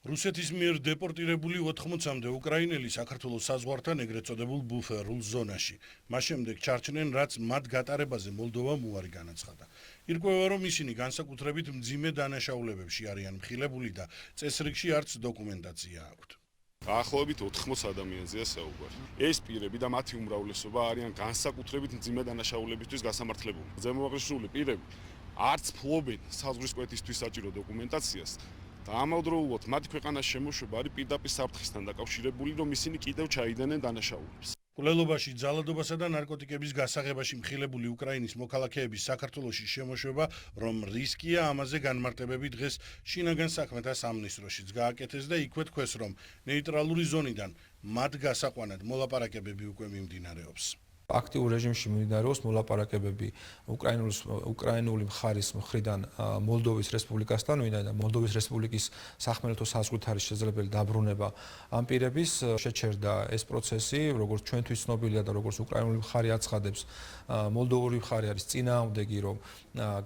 რუსეთის მიერ დეპორტირებული 80-მდე უკრაინელი საქართველოს საზღვართან ეგრეთ წოდებულ ბუფერულ ზონაში. მას შემდეგ ჩარჩნენ, რაც მათ გატარებაზე მოლდოვამ უარი განაცხადა. ირკვევა, რომ ისინი განსაკუთრებით მძიმე დანაშაულებებში არიან მხილებული და წესრიგში არც დოკუმენტაცია აქვთ. Დაახლოებით 80 ადამიანზეა საუბარი. ეს პირები და მათი უმრავლესობა არიან განსაკუთრებით მძიმე დანაშაულებისთვის გასამართლებული. ზემოაღნიშნული პირები არც ფლობენ საზღვრისკვეთისთვის საჭირო დოკუმენტაციას. და ამავდროულად მათი ქვეყანას შემოშვება არის პირდაპირ საფრთხესთან დაკავშირებული, რომ ისინი კიდევ ჩაიდენენ დანაშაულებს. კვლელობაში ძალადობასა და ნარკოტიკების გასაღებაში მხილებული უკრაინის მოქალაქეების საქართველოში შემოშვება, რომ რისკია ამაზე განმარტებები დღეს შინაგან საქმეთა სამინისტროშიც გააკეთეს და იქვე თქვეს, რომ ნეიტრალური ზონიდან მათ გასაყვანად მოლაპარაკებები უკვე მიმდინარეობს. აქტიურ რეჟიმში მიმდინარეობს მოლაპარაკებები უკრაინული მხარის მხრიდან მოლდოვის რესპუბლიკასთან, ვინაიდან მოლდოვის რესპუბლიკის სახმელეთო საზღვრით არის შესაძლებელი დაბრუნება ამ პირების. შეჩერდა ეს პროცესი, როგორც ჩვენთვის ცნობილია და როგორც უკრაინული მხარი აცხადებს, მოლდოვური მხარი არის წინააღმდეგი, რომ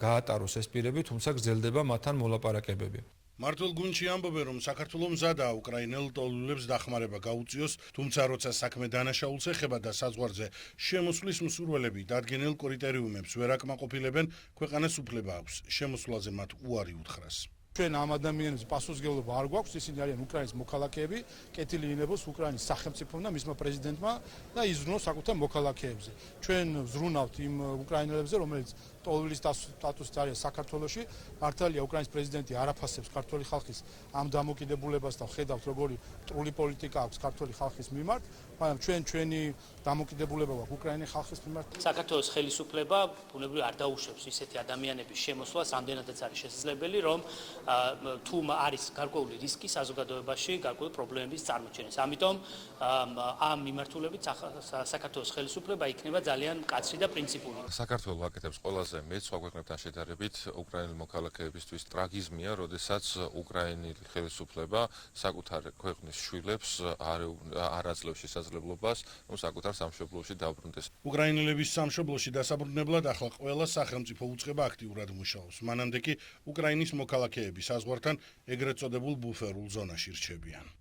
გაატაროს ეს პირები, თუმცა გრძელდება მათთან მოლაპარაკებები. მართლ გუნდში ამბობენ, რომ საქართველოს მზადაა უკრაინელ ტოლულებს დახმარება გაუწიოს, თუმცა როცა საქმე დანაშაულს ეხება და საზღვარზე შემოსვლის მსურველები დადგენილ კრიტერიუმებს ვერ აკმაყოფილებენ, ქვეყანას უფლება აქვს შემოსვლაზე მათ უარი უთხრას. ჩვენ ამ ადამიანებს პასუხისმგებლობა არ გვაქვს, ისინი არიან უკრაინის მოქალაქეები, კეთილი ინებოს უკრაინის სახელმწიფომ და მისმა პრეზიდენტმა და იზრუნოს საკუთარ მოქალაქეებზე. ჩვენ ვზრუნავთ იმ უკრაინელებზე, რომელიც ტოლულის სტატუსით არიან საქართველოში. მართალია უკრაინის პრეზიდენტი არ აფასებს ქართული ხალხის ამ დამოკიდებულებას და ხედავთ, როგორი მტრული პოლიტიკა აქვს ქართული ხალხის მიმართ, მაგრამ ჩვენი დამოკიდებულება გვაქვს უკრაინის ხალხის მიმართ. საქართველოს ხელისუფლება ბუნებრივად არ დაუშვებს ისეთი ადამიანების შემოსვლას, ამდენადაც არის შესაძლებელი, რომ თუ არის გარკვეული რისკი საზოგადოებაში, გარკვეული პრობლემების წარმოჩენას. ამიტომ ამ მიმართულებით საქართველოს ხელისუფლება იქნება ძალიან მკაცრი და პრინციპული. საქართველოს აკეთებს ყველაზე მეტ სხვა ქვეყნებთან შედარებით უკრაინელი მოქალაქეებისთვის ტრაგიზმია, როდესაც უკრაინელი ხელისუფლება საკუთარ ქვეყნის შვილებს არ აძლევს შესაძლებლობას, რომ საკუთარ სამშობლოში დაბრუნდეს. უკრაინელების სამშობლოში დასაბრუნებლად ახლა ყველა სახელმწიფო უწყება აქტიურად მუშაობს. მანამდე კი უკრაინის მოქალაქეები საზღვართან ეგრეთ წოდებულ ბუფერულ ზონაში რჩებიან.